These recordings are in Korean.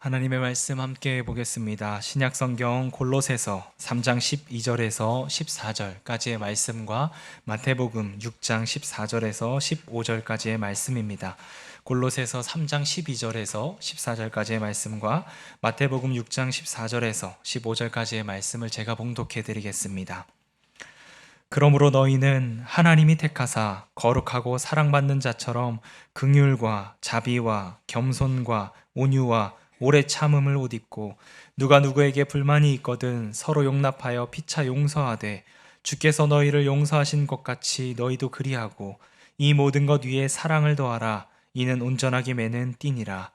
하나님의 말씀 함께 보겠습니다. 신약성경 골로새서 3장 12절에서 14절까지의 말씀과 마태복음 6장 14절에서 15절까지의 말씀입니다. 골로새서 3장 12절에서 14절까지의 말씀과 마태복음 6장 14절에서 15절까지의 말씀을 제가 봉독해 드리겠습니다. 그러므로 너희는 하나님이 택하사 거룩하고 사랑받는 자처럼 긍휼과 자비와 겸손과 온유와 오래 참음을 옷 입고 누가 누구에게 불만이 있거든 서로 용납하여 피차 용서하되 주께서 너희를 용서하신 것 같이 너희도 그리하고 이 모든 것 위에 사랑을 더하라. 이는 온전하게 매는 띠니라.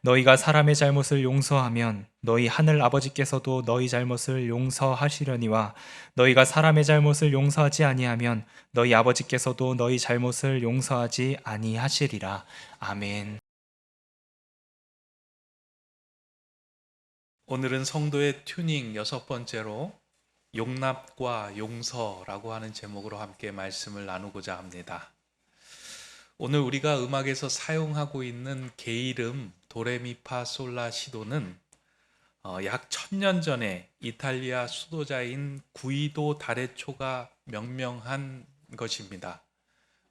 너희가 사람의 잘못을 용서하면 너희 하늘 아버지께서도 너희 잘못을 용서하시려니와 너희가 사람의 잘못을 용서하지 아니하면 너희 아버지께서도 너희 잘못을 용서하지 아니하시리라. 아멘. 오늘은 성도의 튜닝 6번째로 용납과 용서라고 하는 제목으로 함께 말씀을 나누고자 합니다. 오늘 우리가 음악에서 사용하고 있는 게이름 도레미파솔라시도는 약 1000년 전에 이탈리아 수도자인 구이도 다레초가 명명한 것입니다.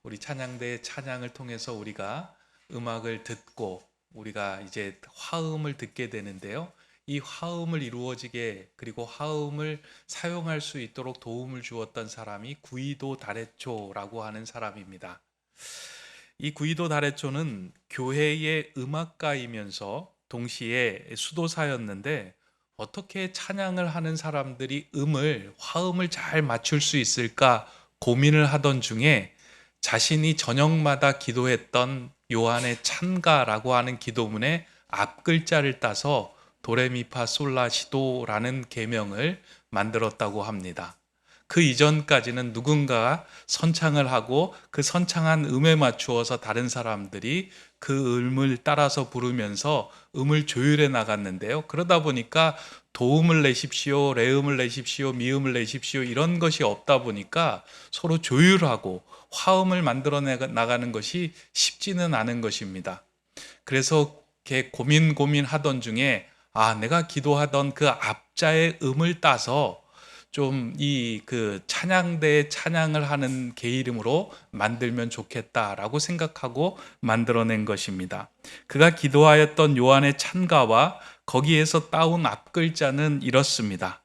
우리 찬양대의 찬양을 통해서 우리가 음악을 듣고 우리가 이제 화음을 듣게 되는데요. 이 화음을 이루어지게 그리고 화음을 사용할 수 있도록 도움을 주었던 사람이 구이도 다레초라고 하는 사람입니다. 이 구이도 다레초는 교회의 음악가이면서 동시에 수도사였는데 어떻게 찬양을 하는 사람들이 화음을 잘 맞출 수 있을까 고민을 하던 중에 자신이 저녁마다 기도했던 요한의 찬가라고 하는 기도문의 앞글자를 따서 도레미파솔라시도라는 계명을 만들었다고 합니다. 그 이전까지는 누군가 선창을 하고 그 선창한 음에 맞추어서 다른 사람들이 그 음을 따라서 부르면서 음을 조율해 나갔는데요. 그러다 보니까 도음을 내십시오, 레음을 내십시오, 미음을 내십시오 이런 것이 없다 보니까 서로 조율하고 화음을 만들어 나가는 것이 쉽지는 않은 것입니다. 그래서 이렇게 고민하던 중에 내가 기도하던 그 앞자의 음을 따서 좀 그 찬양대의 찬양을 하는 게이름으로 만들면 좋겠다라고 생각하고 만들어낸 것입니다. 그가 기도하였던 요한의 찬가와 거기에서 따온 앞글자는 이렇습니다.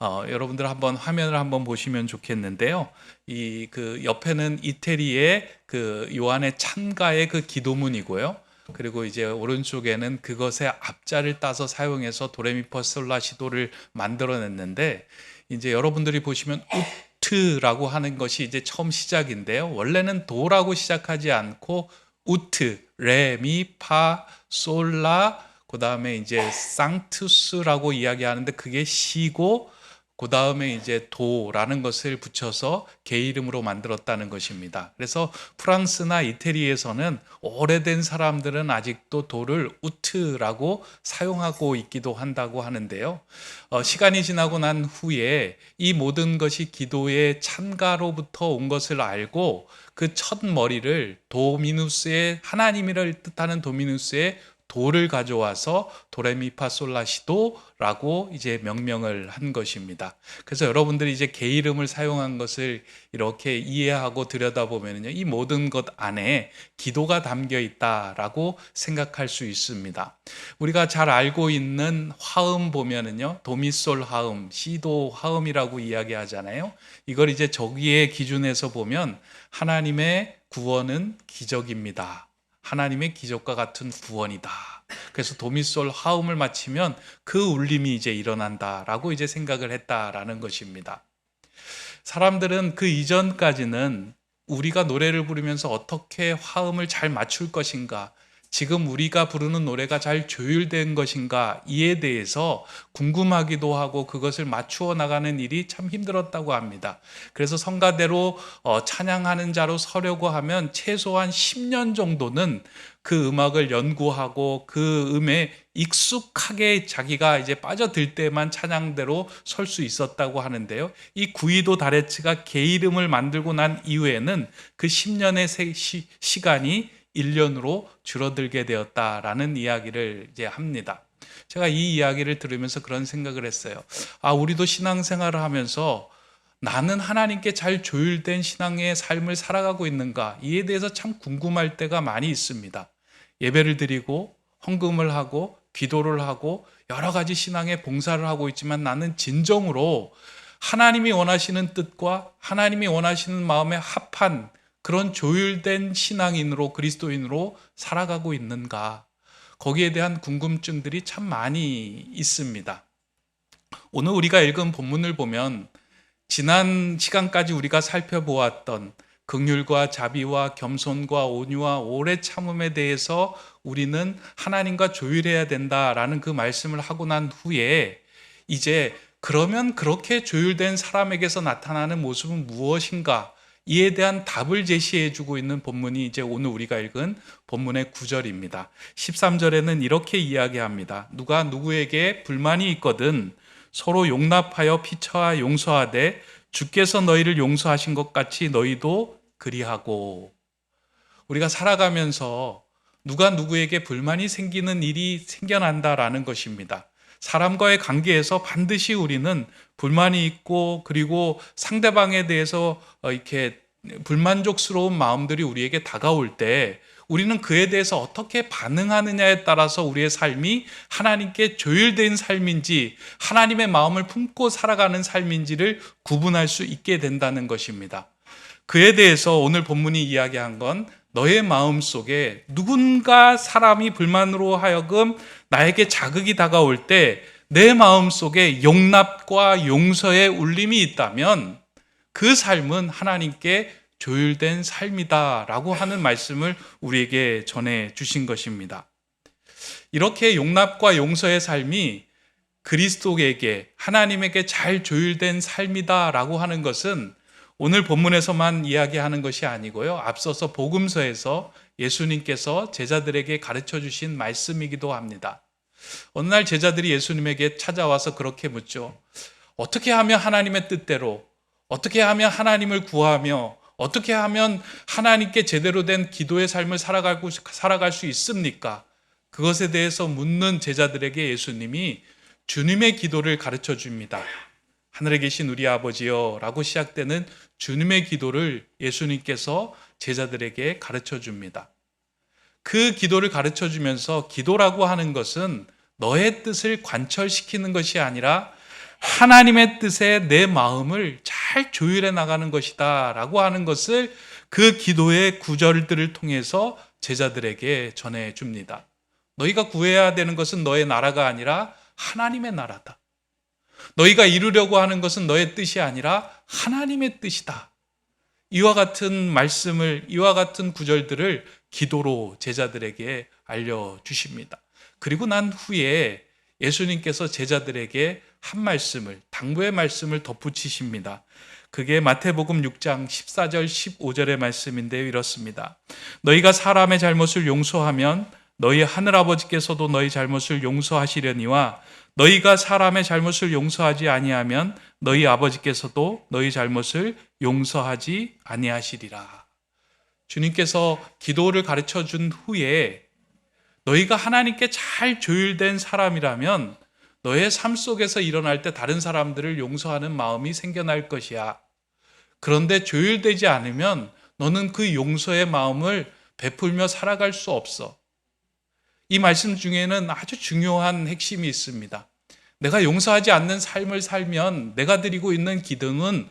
여러분들 한번 화면을 한번 보시면 좋겠는데요. 그 옆에는 이태리의 그 요한의 찬가의 그 기도문이고요. 그리고 이제 오른쪽에는 그것의 앞자를 따서 사용해서 도레미파솔라시도를 만들어냈는데 이제 여러분들이 보시면 우트라고 하는 것이 이제 처음 시작인데요. 원래는 도라고 시작하지 않고 우트, 레, 미, 파, 솔라 그 다음에 이제 상투스라고 이야기하는데 그게 시고 그 다음에 이제 도라는 것을 붙여서 게이름으로 만들었다는 것입니다. 그래서 프랑스나 이태리에서는 오래된 사람들은 아직도 도를 우트라고 사용하고 있기도 한다고 하는데요. 시간이 지나고 난 후에 이 모든 것이 기도의 찬가로부터 온 것을 알고 그 첫 머리를 도미누스의 하나님이를 뜻하는 도미누스의 도를 가져와서 도레미파솔라시도라고 이제 명명을 한 것입니다. 그래서 여러분들이 이제 게이름을 사용한 것을 이렇게 이해하고 들여다보면요, 이 모든 것 안에 기도가 담겨 있다라고 생각할 수 있습니다. 우리가 잘 알고 있는 화음 보면은요, 도미솔 화음, 시도 화음이라고 이야기하잖아요. 이걸 이제 저기의 기준에서 보면 하나님의 구원은 기적입니다. 하나님의 기적과 같은 구원이다. 그래서 도미솔 화음을 마치면 그 울림이 이제 일어난다라고 이제 생각을 했다라는 것입니다. 사람들은 그 이전까지는 우리가 노래를 부르면서 어떻게 화음을 잘 맞출 것인가, 지금 우리가 부르는 노래가 잘 조율된 것인가 이에 대해서 궁금하기도 하고 그것을 맞추어 나가는 일이 참 힘들었다고 합니다. 그래서 성가대로 찬양하는 자로 서려고 하면 최소한 10년 정도는 그 음악을 연구하고 그 음에 익숙하게 자기가 이제 빠져들 때만 찬양대로 설 수 있었다고 하는데요. 이 구이도 다레츠가 게이름을 만들고 난 이후에는 그 10년의 시간이 1년으로 줄어들게 되었다라는 이야기를 이제 합니다. 제가 이 이야기를 들으면서 그런 생각을 했어요. 우리도 신앙생활을 하면서 나는 하나님께 잘 조율된 신앙의 삶을 살아가고 있는가, 이에 대해서 참 궁금할 때가 많이 있습니다. 예배를 드리고 헌금을 하고 기도를 하고 여러 가지 신앙의 봉사를 하고 있지만 나는 진정으로 하나님이 원하시는 뜻과 하나님이 원하시는 마음에 합한 그런 조율된 신앙인으로, 그리스도인으로 살아가고 있는가, 거기에 대한 궁금증들이 참 많이 있습니다. 오늘 우리가 읽은 본문을 보면 지난 시간까지 우리가 살펴보았던 긍휼과 자비와 겸손과 온유와 오래 참음에 대해서 우리는 하나님과 조율해야 된다라는 그 말씀을 하고 난 후에, 이제 그러면 그렇게 조율된 사람에게서 나타나는 모습은 무엇인가, 이에 대한 답을 제시해 주고 있는 본문이 이제 오늘 우리가 읽은 본문의 9절입니다. 13절에는 이렇게 이야기합니다. 누가 누구에게 불만이 있거든 서로 용납하여 피처하 용서하되 주께서 너희를 용서하신 것 같이 너희도 그리하고. 우리가 살아가면서 누가 누구에게 불만이 생기는 일이 생겨난다라는 것입니다. 사람과의 관계에서 반드시 우리는 불만이 있고, 그리고 상대방에 대해서 이렇게 불만족스러운 마음들이 우리에게 다가올 때 우리는 그에 대해서 어떻게 반응하느냐에 따라서 우리의 삶이 하나님께 조율된 삶인지, 하나님의 마음을 품고 살아가는 삶인지를 구분할 수 있게 된다는 것입니다. 그에 대해서 오늘 본문이 이야기한 건, 너의 마음 속에 누군가 사람이 불만으로 하여금 나에게 자극이 다가올 때 내 마음 속에 용납과 용서의 울림이 있다면 그 삶은 하나님께 조율된 삶이다라고 하는 말씀을 우리에게 전해 주신 것입니다. 이렇게 용납과 용서의 삶이 그리스도에게, 하나님에게 잘 조율된 삶이다라고 하는 것은 오늘 본문에서만 이야기하는 것이 아니고요, 앞서서 복음서에서 예수님께서 제자들에게 가르쳐 주신 말씀이기도 합니다. 어느 날 제자들이 예수님에게 찾아와서 그렇게 묻죠. 어떻게 하면 하나님의 뜻대로, 어떻게 하면 하나님을 구하며, 어떻게 하면 하나님께 제대로 된 기도의 삶을 살아갈 수 있습니까? 그것에 대해서 묻는 제자들에게 예수님이 주님의 기도를 가르쳐 줍니다. 하늘에 계신 우리 아버지여 라고 시작되는 주님의 기도를 예수님께서 제자들에게 가르쳐 줍니다. 그 기도를 가르쳐 주면서, 기도라고 하는 것은 너의 뜻을 관철시키는 것이 아니라 하나님의 뜻에 내 마음을 잘 조율해 나가는 것이다 라고 하는 것을 그 기도의 구절들을 통해서 제자들에게 전해 줍니다. 너희가 구해야 되는 것은 너의 나라가 아니라 하나님의 나라다. 너희가 이루려고 하는 것은 너의 뜻이 아니라 하나님의 뜻이다. 이와 같은 말씀을, 이와 같은 구절들을 기도로 제자들에게 알려주십니다. 그리고 난 후에 예수님께서 제자들에게 한 말씀을, 당부의 말씀을 덧붙이십니다. 그게 마태복음 6장 14절 15절의 말씀인데요, 이렇습니다. 너희가 사람의 잘못을 용서하면 너희 하늘아버지께서도 너희 잘못을 용서하시려니와 너희가 사람의 잘못을 용서하지 아니하면 너희 아버지께서도 너희 잘못을 용서하지 아니하시리라. 주님께서 기도를 가르쳐 준 후에 너희가 하나님께 잘 조율된 사람이라면 너의 삶 속에서 일어날 때 다른 사람들을 용서하는 마음이 생겨날 것이야. 그런데 조율되지 않으면 너는 그 용서의 마음을 베풀며 살아갈 수 없어. 이 말씀 중에는 아주 중요한 핵심이 있습니다. 내가 용서하지 않는 삶을 살면 내가 드리고 있는 기도는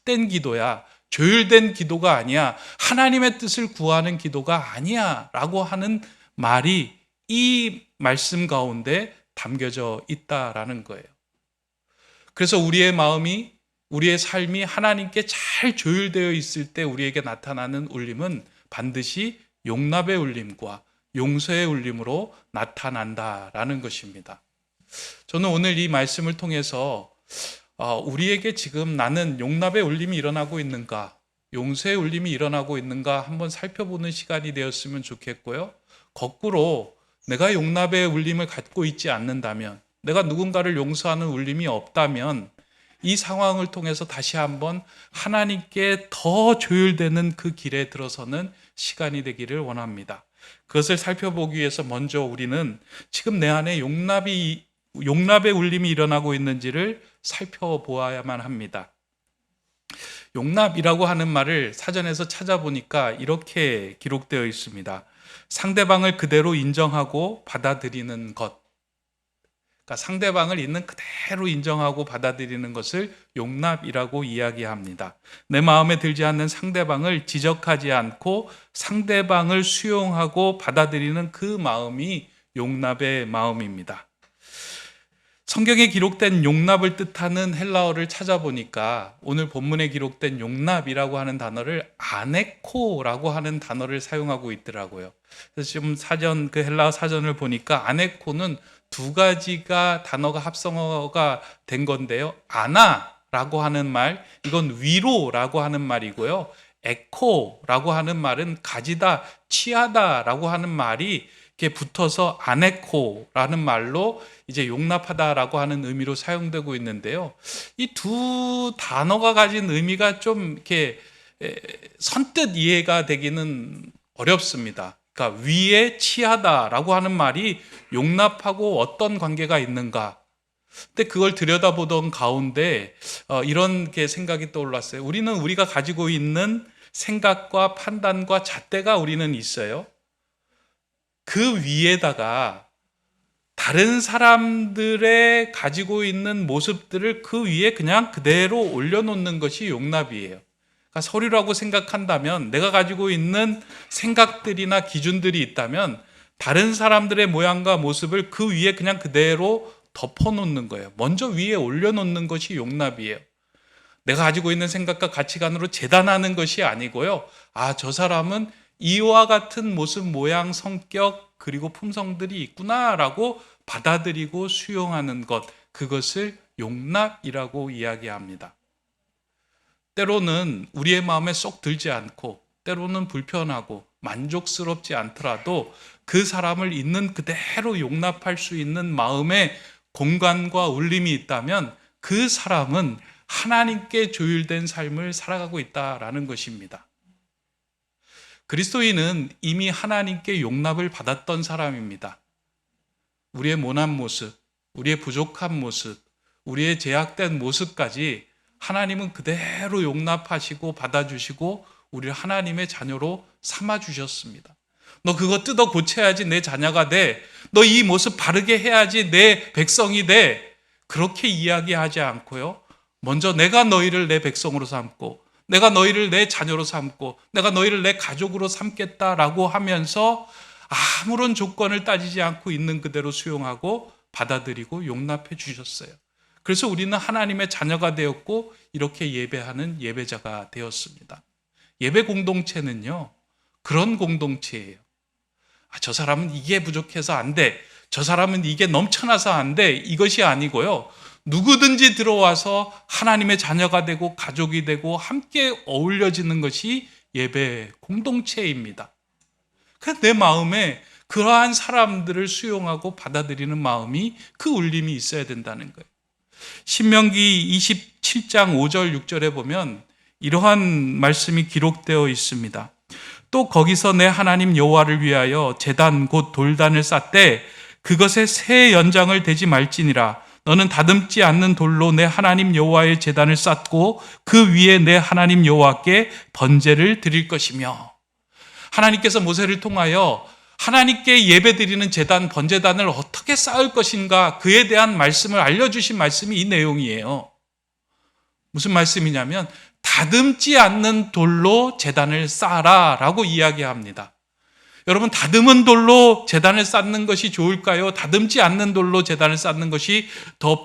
헛된 기도야. 조율된 기도가 아니야. 하나님의 뜻을 구하는 기도가 아니야. 라고 하는 말이 이 말씀 가운데 담겨져 있다라는 거예요. 그래서 우리의 마음이, 우리의 삶이 하나님께 잘 조율되어 있을 때 우리에게 나타나는 울림은 반드시 용납의 울림과 용서의 울림으로 나타난다라는 것입니다. 저는 오늘 이 말씀을 통해서 우리에게 지금 나는 용납의 울림이 일어나고 있는가, 용서의 울림이 일어나고 있는가 한번 살펴보는 시간이 되었으면 좋겠고요. 거꾸로 내가 용납의 울림을 갖고 있지 않는다면, 내가 누군가를 용서하는 울림이 없다면 이 상황을 통해서 다시 한번 하나님께 더 조율되는 그 길에 들어서는 시간이 되기를 원합니다. 그것을 살펴보기 위해서 먼저 우리는 지금 내 안에 용납의 울림이 일어나고 있는지를 살펴보아야만 합니다. 용납이라고 하는 말을 사전에서 찾아보니까 이렇게 기록되어 있습니다. 상대방을 그대로 인정하고 받아들이는 것. 그러니까 상대방을 있는 그대로 인정하고 받아들이는 것을 용납이라고 이야기합니다. 내 마음에 들지 않는 상대방을 지적하지 않고 상대방을 수용하고 받아들이는 그 마음이 용납의 마음입니다. 성경에 기록된 용납을 뜻하는 헬라어를 찾아보니까 오늘 본문에 기록된 용납이라고 하는 단어를 아네코라고 하는 단어를 사용하고 있더라고요. 그래서 지금 그 헬라어 사전을 보니까 아네코는 두 가지가 단어가 합성어가 된 건데요. 아나라고 하는 말, 이건 위로라고 하는 말이고요. 에코라고 하는 말은 가지다, 취하다라고 하는 말이 이렇게 붙어서 아네코라는 말로 이제 용납하다라고 하는 의미로 사용되고 있는데요. 이 두 단어가 가진 의미가 좀 이렇게 선뜻 이해가 되기는 어렵습니다. 그러니까 위에 취하다라고 하는 말이 용납하고 어떤 관계가 있는가? 근데 그걸 들여다보던 가운데 이런 게 생각이 떠올랐어요. 우리가 가지고 있는 생각과 판단과 잣대가 우리는 있어요. 그 위에다가 다른 사람들의 가지고 있는 모습들을 그 위에 그냥 그대로 올려놓는 것이 용납이에요. 그러니까 서류라고 생각한다면 내가 가지고 있는 생각들이나 기준들이 있다면 다른 사람들의 모양과 모습을 그 위에 그냥 그대로 덮어놓는 거예요. 먼저 위에 올려놓는 것이 용납이에요. 내가 가지고 있는 생각과 가치관으로 재단하는 것이 아니고요. 저 사람은 이와 같은 모습, 모양, 성격 그리고 품성들이 있구나라고 받아들이고 수용하는 것, 그것을 용납이라고 이야기합니다. 때로는 우리의 마음에 쏙 들지 않고 때로는 불편하고 만족스럽지 않더라도 그 사람을 있는 그대로 용납할 수 있는 마음의 공간과 울림이 있다면 그 사람은 하나님께 조율된 삶을 살아가고 있다라는 것입니다. 그리스도인은 이미 하나님께 용납을 받았던 사람입니다. 우리의 모난 모습, 우리의 부족한 모습, 우리의 제약된 모습까지 하나님은 그대로 용납하시고 받아주시고 우리를 하나님의 자녀로 삼아주셨습니다. 너 그거 뜯어 고쳐야지 내 자녀가 돼. 너 이 모습 바르게 해야지 내 백성이 돼. 그렇게 이야기하지 않고요. 먼저 내가 너희를 내 백성으로 삼고 내가 너희를 내 자녀로 삼고 내가 너희를 내 가족으로 삼겠다라고 하면서 아무런 조건을 따지지 않고 있는 그대로 수용하고 받아들이고 용납해 주셨어요. 그래서 우리는 하나님의 자녀가 되었고 이렇게 예배하는 예배자가 되었습니다. 예배 공동체는요, 그런 공동체예요. 저 사람은 이게 부족해서 안 돼. 저 사람은 이게 넘쳐나서 안 돼. 이것이 아니고요. 누구든지 들어와서 하나님의 자녀가 되고 가족이 되고 함께 어울려지는 것이 예배 공동체입니다. 그래서 내 마음에 그러한 사람들을 수용하고 받아들이는 마음이, 그 울림이 있어야 된다는 거예요. 신명기 27장 5절 6절에 보면 이러한 말씀이 기록되어 있습니다. 또 거기서 내 하나님 여호와를 위하여 제단 곧 돌단을 쌓되 그것에 새 연장을 대지 말지니라. 너는 다듬지 않는 돌로 내 하나님 여호와의 제단을 쌓고 그 위에 내 하나님 여호와께 번제를 드릴 것이며. 하나님께서 모세를 통하여 하나님께 예배드리는 제단, 번제단을 어떻게 쌓을 것인가, 그에 대한 말씀을 알려주신 말씀이 이 내용이에요. 무슨 말씀이냐면 다듬지 않는 돌로 제단을 쌓아라 라고 이야기합니다. 여러분, 다듬은 돌로 제단을 쌓는 것이 좋을까요? 다듬지 않는 돌로 제단을 쌓는 것이 더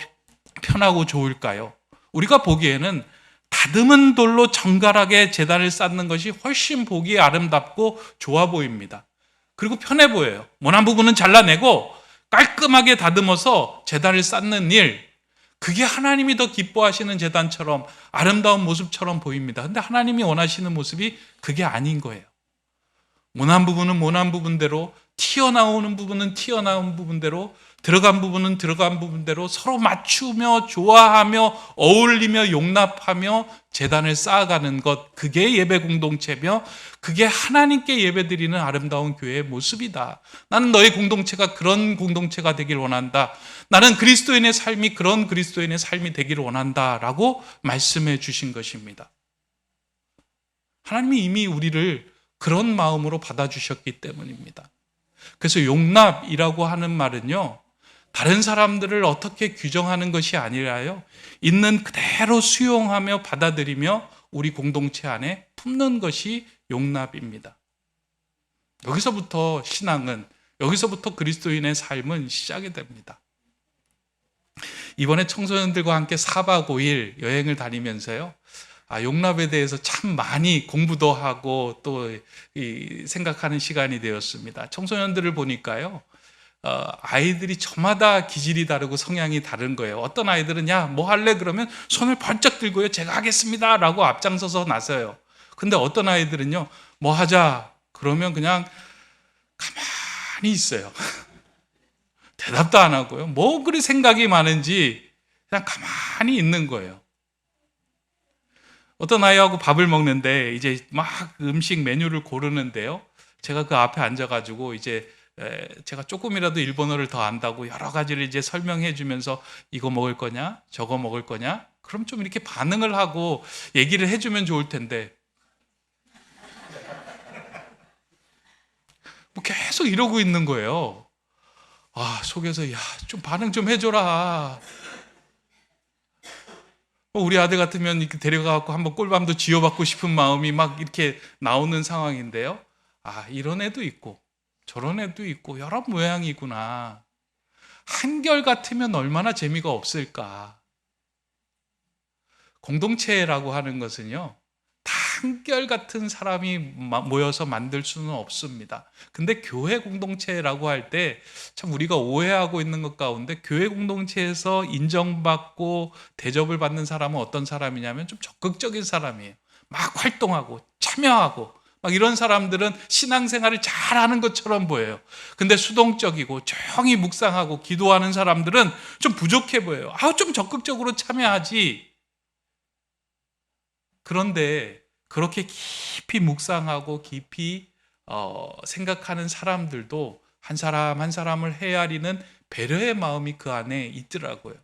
편하고 좋을까요? 우리가 보기에는 다듬은 돌로 정갈하게 제단을 쌓는 것이 훨씬 보기에 아름답고 좋아 보입니다. 그리고 편해 보여요. 모난 부분은 잘라내고 깔끔하게 다듬어서 제단을 쌓는 일, 그게 하나님이 더 기뻐하시는 제단처럼 아름다운 모습처럼 보입니다. 근데 하나님이 원하시는 모습이 그게 아닌 거예요. 모난 부분은 모난 부분대로, 튀어나오는 부분은 튀어나온 부분대로, 들어간 부분은 들어간 부분대로 서로 맞추며 좋아하며 어울리며 용납하며 제단을 쌓아가는 것, 그게 예배 공동체며 그게 하나님께 예배드리는 아름다운 교회의 모습이다. 나는 너의 공동체가 그런 공동체가 되길 원한다. 나는 그리스도인의 삶이 그런 그리스도인의 삶이 되기를 원한다 라고 말씀해 주신 것입니다. 하나님이 이미 우리를 그런 마음으로 받아주셨기 때문입니다. 그래서 용납이라고 하는 말은요, 다른 사람들을 어떻게 규정하는 것이 아니라요, 있는 그대로 수용하며 받아들이며 우리 공동체 안에 품는 것이 용납입니다. 여기서부터 신앙은, 여기서부터 그리스도인의 삶은 시작이 됩니다. 이번에 청소년들과 함께 4박 5일 여행을 다니면서요, 용납에 대해서 참 많이 공부도 하고 또 생각하는 시간이 되었습니다. 청소년들을 보니까요, 아이들이 저마다 기질이 다르고 성향이 다른 거예요. 어떤 아이들은 야, 뭐 할래? 그러면 손을 번쩍 들고요, 제가 하겠습니다 라고 앞장서서 나서요. 근데 어떤 아이들은요, 뭐 하자 그러면 그냥 가만히 있어요. 대답도 안 하고요, 뭐 그리 생각이 많은지 그냥 가만히 있는 거예요. 어떤 아이하고 밥을 먹는데 이제 막 음식 메뉴를 고르는데요, 제가 그 앞에 앉아가지고 이제 제가 조금이라도 일본어를 더 안다고 여러 가지를 이제 설명해 주면서 이거 먹을 거냐, 저거 먹을 거냐, 그럼 좀 이렇게 반응을 하고 얘기를 해주면 좋을 텐데 뭐 계속 이러고 있는 거예요. 속에서 야, 좀 반응 좀 해줘라. 우리 아들 같으면 이렇게 데려가갖고 한번 꿀밤도 쥐어받고 싶은 마음이 막 이렇게 나오는 상황인데요. 이런 애도 있고 저런 애도 있고 여러 모양이구나. 한결같으면 얼마나 재미가 없을까. 공동체라고 하는 것은요, 다 한결같은 사람이 모여서 만들 수는 없습니다. 근데 교회 공동체라고 할 때 참 우리가 오해하고 있는 것 가운데, 교회 공동체에서 인정받고 대접을 받는 사람은 어떤 사람이냐면 좀 적극적인 사람이에요. 막 활동하고 참여하고 막 이런 사람들은 신앙생활을 잘하는 것처럼 보여요. 근데 수동적이고 조용히 묵상하고 기도하는 사람들은 좀 부족해 보여요. 좀 적극적으로 참여하지. 그런데 그렇게 깊이 묵상하고 깊이 생각하는 사람들도 한 사람 한 사람을 헤아리는 배려의 마음이 그 안에 있더라고요.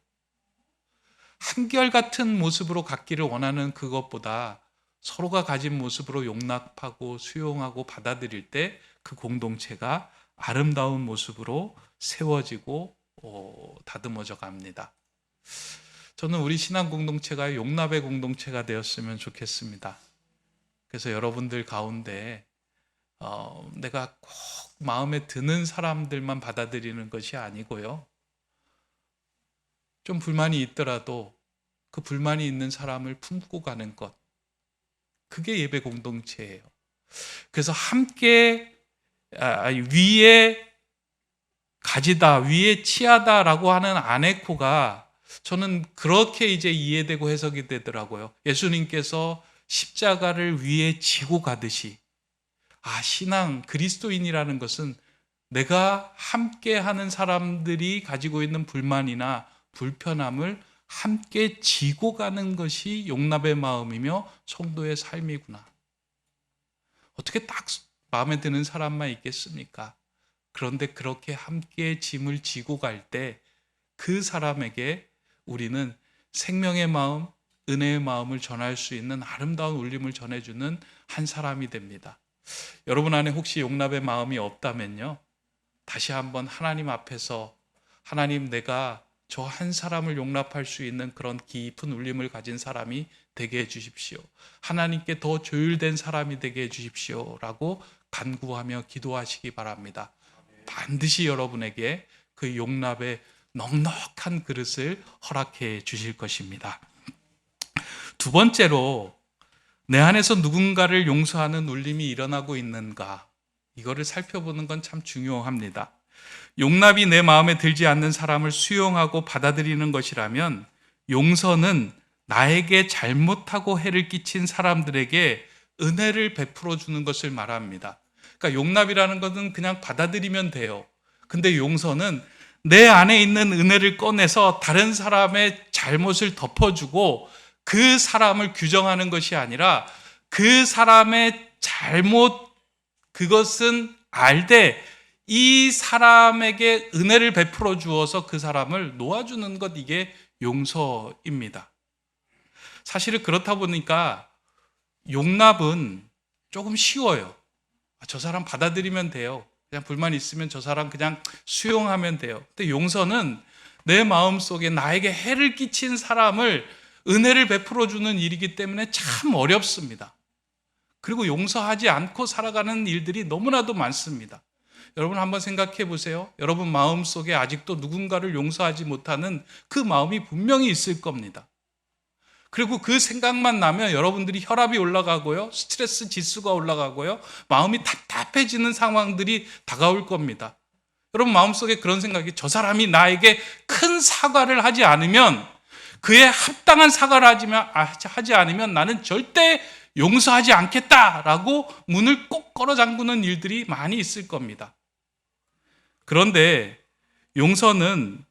한결같은 모습으로 갖기를 원하는 그것보다 서로가 가진 모습으로 용납하고 수용하고 받아들일 때 그 공동체가 아름다운 모습으로 세워지고 다듬어져 갑니다. 저는 우리 신앙 공동체가 용납의 공동체가 되었으면 좋겠습니다. 그래서 여러분들 가운데 내가 꼭 마음에 드는 사람들만 받아들이는 것이 아니고요, 좀 불만이 있더라도 그 불만이 있는 사람을 품고 가는 것, 그게 예배 공동체예요. 그래서 함께 위에 가지다, 위에 치하다라고 하는 아네코가 저는 그렇게 이제 이해되고 해석이 되더라고요. 예수님께서 십자가를 위에 지고 가듯이, 신앙, 그리스도인이라는 것은 내가 함께 하는 사람들이 가지고 있는 불만이나 불편함을 함께 지고 가는 것이 용납의 마음이며 성도의 삶이구나. 어떻게 딱 마음에 드는 사람만 있겠습니까? 그런데 그렇게 함께 짐을 지고 갈 때 그 사람에게 우리는 생명의 마음, 은혜의 마음을 전할 수 있는 아름다운 울림을 전해주는 한 사람이 됩니다. 여러분 안에 혹시 용납의 마음이 없다면요, 다시 한번 하나님 앞에서, 하나님, 내가 저 한 사람을 용납할 수 있는 그런 깊은 울림을 가진 사람이 되게 해주십시오. 하나님께 더 조율된 사람이 되게 해주십시오 라고 간구하며 기도하시기 바랍니다. 반드시 여러분에게 그 용납의 넉넉한 그릇을 허락해 주실 것입니다. 두 번째로, 내 안에서 누군가를 용서하는 울림이 일어나고 있는가, 이거를 살펴보는 건 참 중요합니다. 용납이 내 마음에 들지 않는 사람을 수용하고 받아들이는 것이라면, 용서는 나에게 잘못하고 해를 끼친 사람들에게 은혜를 베풀어 주는 것을 말합니다. 그러니까 용납이라는 것은 그냥 받아들이면 돼요. 근데 용서는 내 안에 있는 은혜를 꺼내서 다른 사람의 잘못을 덮어주고 그 사람을 규정하는 것이 아니라 그 사람의 잘못, 그것은 알되 이 사람에게 은혜를 베풀어 주어서 그 사람을 놓아주는 것, 이게 용서입니다. 사실은 그렇다 보니까 용납은 조금 쉬워요. 저 사람 받아들이면 돼요. 그냥 불만 있으면 저 사람 그냥 수용하면 돼요. 근데 용서는 내 마음속에 나에게 해를 끼친 사람을 은혜를 베풀어 주는 일이기 때문에 참 어렵습니다. 그리고 용서하지 않고 살아가는 일들이 너무나도 많습니다. 여러분 한번 생각해 보세요. 여러분 마음속에 아직도 누군가를 용서하지 못하는 그 마음이 분명히 있을 겁니다. 그리고 그 생각만 나면 여러분들이 혈압이 올라가고요, 스트레스 지수가 올라가고요, 마음이 답답해지는 상황들이 다가올 겁니다. 여러분 마음속에 그런 생각이, 저 사람이 나에게 큰 사과를 하지 않으면, 그에 합당한 사과를 하지 않으면 나는 절대 용서하지 않겠다라고 문을 꼭 걸어 잠그는 일들이 많이 있을 겁니다. 그런데 용서는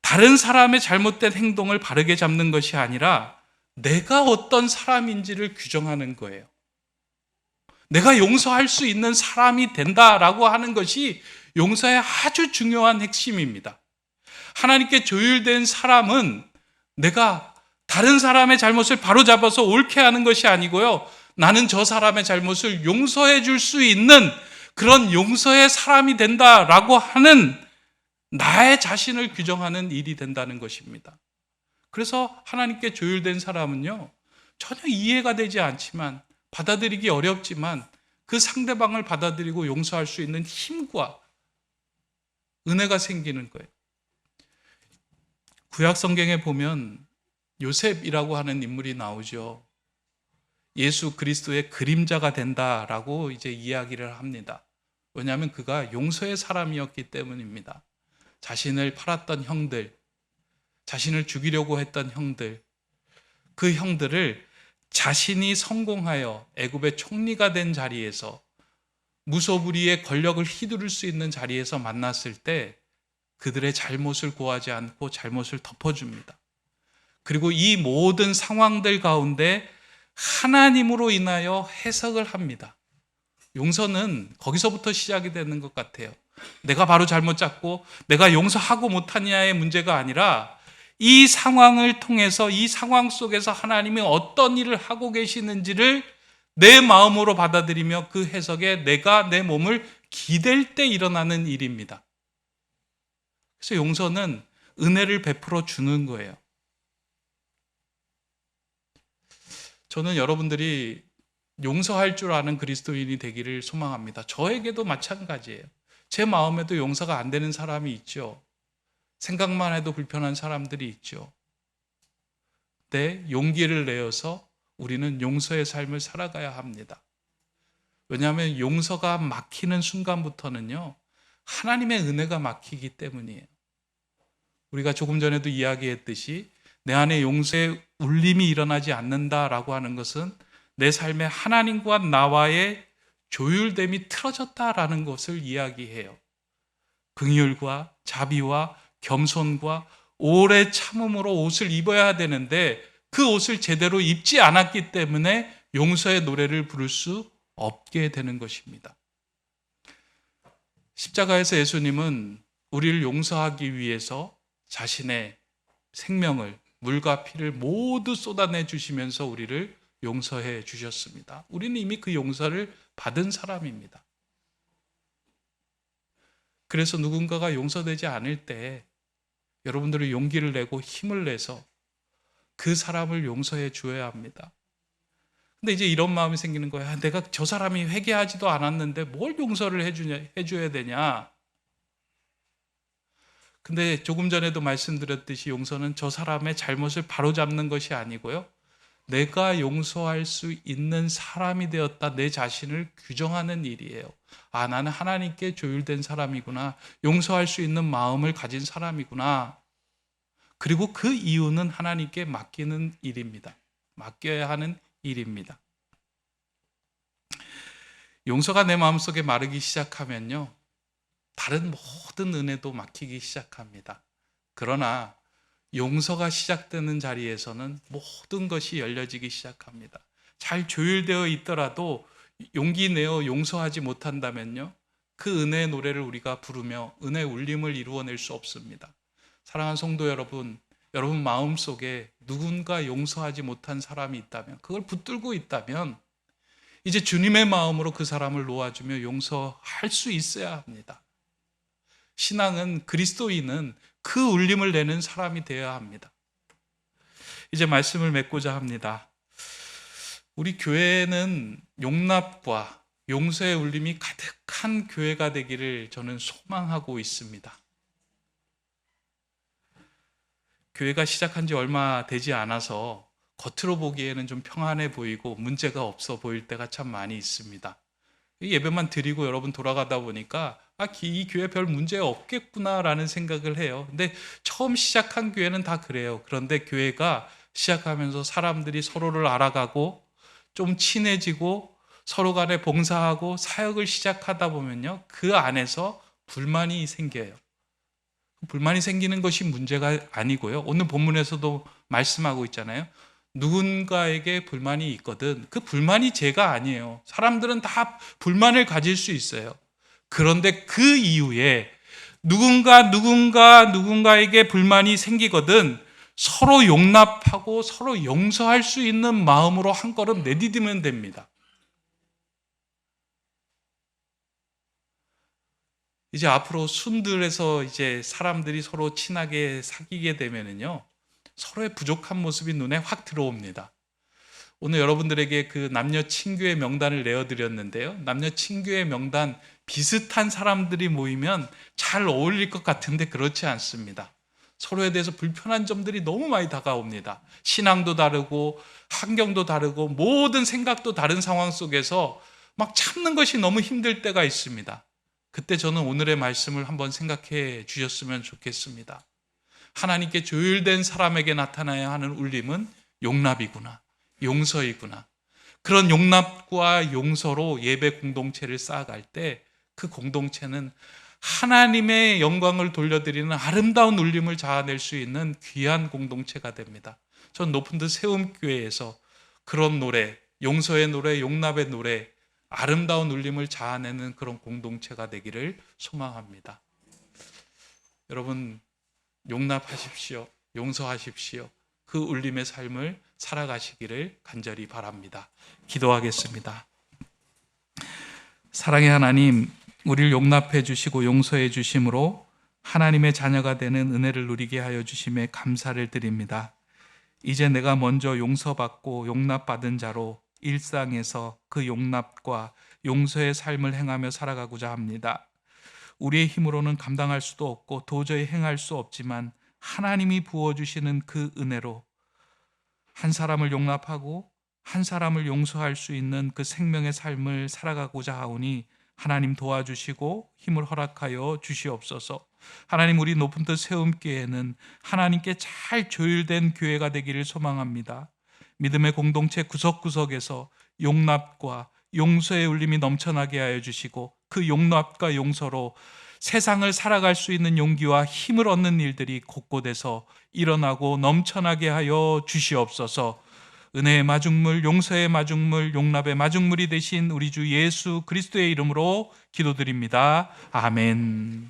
다른 사람의 잘못된 행동을 바르게 잡는 것이 아니라 내가 어떤 사람인지를 규정하는 거예요. 내가 용서할 수 있는 사람이 된다라고 하는 것이 용서의 아주 중요한 핵심입니다. 하나님께 조율된 사람은 내가 다른 사람의 잘못을 바로잡아서 옳게 하는 것이 아니고요, 나는 저 사람의 잘못을 용서해 줄 수 있는 그런 용서의 사람이 된다라고 하는 나의 자신을 규정하는 일이 된다는 것입니다. 그래서 하나님께 조율된 사람은요, 전혀 이해가 되지 않지만, 받아들이기 어렵지만 그 상대방을 받아들이고 용서할 수 있는 힘과 은혜가 생기는 거예요. 구약 성경에 보면 요셉이라고 하는 인물이 나오죠. 예수 그리스도의 그림자가 된다라고 이제 이야기를 합니다. 왜냐하면 그가 용서의 사람이었기 때문입니다. 자신을 팔았던 형들, 자신을 죽이려고 했던 형들, 그 형들을 자신이 성공하여 애굽의 총리가 된 자리에서, 무소불위의 권력을 휘두를 수 있는 자리에서 만났을 때 그들의 잘못을 고하지 않고 잘못을 덮어줍니다. 그리고 이 모든 상황들 가운데 하나님으로 인하여 해석을 합니다. 용서는 거기서부터 시작이 되는 것 같아요. 내가 바로 잘못 잡고 내가 용서하고 못하냐의 문제가 아니라 이 상황을 통해서, 이 상황 속에서 하나님이 어떤 일을 하고 계시는지를 내 마음으로 받아들이며 그 해석에 내가 내 몸을 기댈 때 일어나는 일입니다. 그래서 용서는 은혜를 베풀어 주는 거예요. 저는 여러분들이 용서할 줄 아는 그리스도인이 되기를 소망합니다. 저에게도 마찬가지예요. 제 마음에도 용서가 안 되는 사람이 있죠. 생각만 해도 불편한 사람들이 있죠. 근데 용기를 내어서 우리는 용서의 삶을 살아가야 합니다. 왜냐하면 용서가 막히는 순간부터는요, 하나님의 은혜가 막히기 때문이에요. 우리가 조금 전에도 이야기했듯이 내 안에 용서의 울림이 일어나지 않는다라고 하는 것은 내 삶에 하나님과 나와의 조율됨이 틀어졌다라는 것을 이야기해요. 긍휼과 자비와 겸손과 오래 참음으로 옷을 입어야 되는데 그 옷을 제대로 입지 않았기 때문에 용서의 노래를 부를 수 없게 되는 것입니다. 십자가에서 예수님은 우리를 용서하기 위해서 자신의 생명을, 물과 피를 모두 쏟아내 주시면서 우리를 용서해 주셨습니다. 우리는 이미 그 용서를 받은 사람입니다. 그래서 누군가가 용서되지 않을 때 여러분들은 용기를 내고 힘을 내서 그 사람을 용서해 주어야 합니다. 근데 이제 이런 마음이 생기는 거야. 내가 저 사람이 회개하지도 않았는데 뭘 용서를 해줘야 되냐. 근데 조금 전에도 말씀드렸듯이 용서는 저 사람의 잘못을 바로잡는 것이 아니고요, 내가 용서할 수 있는 사람이 되었다, 내 자신을 규정하는 일이에요. 아, 나는 하나님께 조율된 사람이구나, 용서할 수 있는 마음을 가진 사람이구나. 그리고 그 이유는 하나님께 맡기는 일입니다. 맡겨야 하는 일입니다. 용서가 내 마음속에 마르기 시작하면요, 다른 모든 은혜도 막히기 시작합니다. 그러나 용서가 시작되는 자리에서는 모든 것이 열려지기 시작합니다. 잘 조율되어 있더라도 용기 내어 용서하지 못한다면요, 그 은혜의 노래를 우리가 부르며 은혜의 울림을 이루어낼 수 없습니다. 사랑하는 성도 여러분, 여러분 마음속에 누군가 용서하지 못한 사람이 있다면, 그걸 붙들고 있다면 이제 주님의 마음으로 그 사람을 놓아주며 용서할 수 있어야 합니다. 신앙은, 그리스도인은 그 울림을 내는 사람이 되어야 합니다. 이제 말씀을 맺고자 합니다. 우리 교회는 용납과 용서의 울림이 가득한 교회가 되기를 저는 소망하고 있습니다. 교회가 시작한 지 얼마 되지 않아서 겉으로 보기에는 좀 평안해 보이고 문제가 없어 보일 때가 참 많이 있습니다. 예배만 드리고 여러분 돌아가다 보니까 이 교회 별 문제 없겠구나라는 생각을 해요. 근데 처음 시작한 교회는 다 그래요. 그런데 교회가 시작하면서 사람들이 서로를 알아가고 좀 친해지고 서로 간에 봉사하고 사역을 시작하다 보면요, 그 안에서 불만이 생겨요. 불만이 생기는 것이 문제가 아니고요, 오늘 본문에서도 말씀하고 있잖아요. 누군가에게 불만이 있거든 그 불만이 죄가 아니에요. 사람들은 다 불만을 가질 수 있어요. 그런데 그 이후에 누군가에게 불만이 생기거든 서로 용납하고 서로 용서할 수 있는 마음으로 한 걸음 내디디면 됩니다. 이제 앞으로 순들에서 이제 사람들이 서로 친하게 사귀게 되면은요, 서로의 부족한 모습이 눈에 확 들어옵니다. 오늘 여러분들에게 그 남녀 친교의 명단을 내어드렸는데요, 남녀 친교의 명단 비슷한 사람들이 모이면 잘 어울릴 것 같은데 그렇지 않습니다. 서로에 대해서 불편한 점들이 너무 많이 다가옵니다. 신앙도 다르고 환경도 다르고 모든 생각도 다른 상황 속에서 막 참는 것이 너무 힘들 때가 있습니다. 그때 저는 오늘의 말씀을 한번 생각해 주셨으면 좋겠습니다. 하나님께 조율된 사람에게 나타나야 하는 울림은 용납이구나, 용서이구나. 그런 용납과 용서로 예배 공동체를 쌓아갈 때 그 공동체는 하나님의 영광을 돌려드리는 아름다운 울림을 자아낼 수 있는 귀한 공동체가 됩니다. 전 높은 듯 세움교회에서 그런 노래, 용서의 노래, 용납의 노래, 아름다운 울림을 자아내는 그런 공동체가 되기를 소망합니다. 여러분, 용납하십시오. 용서하십시오. 그 울림의 삶을 살아가시기를 간절히 바랍니다. 기도하겠습니다. 사랑의 하나님, 우리를 용납해 주시고 용서해 주심으로 하나님의 자녀가 되는 은혜를 누리게 하여 주심에 감사를 드립니다. 이제 내가 먼저 용서받고 용납받은 자로 일상에서 그 용납과 용서의 삶을 행하며 살아가고자 합니다. 우리의 힘으로는 감당할 수도 없고 도저히 행할 수 없지만 하나님이 부어주시는 그 은혜로 한 사람을 용납하고 한 사람을 용서할 수 있는 그 생명의 삶을 살아가고자 하오니 하나님 도와주시고 힘을 허락하여 주시옵소서. 하나님, 우리 높은 뜻 세움교회는 하나님께 잘 조율된 교회가 되기를 소망합니다. 믿음의 공동체 구석구석에서 용납과 용서의 울림이 넘쳐나게 하여 주시고 그 용납과 용서로 세상을 살아갈 수 있는 용기와 힘을 얻는 일들이 곳곳에서 일어나고 넘쳐나게 하여 주시옵소서. 은혜의 마중물, 용서의 마중물, 용납의 마중물이 되신 우리 주 예수 그리스도의 이름으로 기도드립니다. 아멘.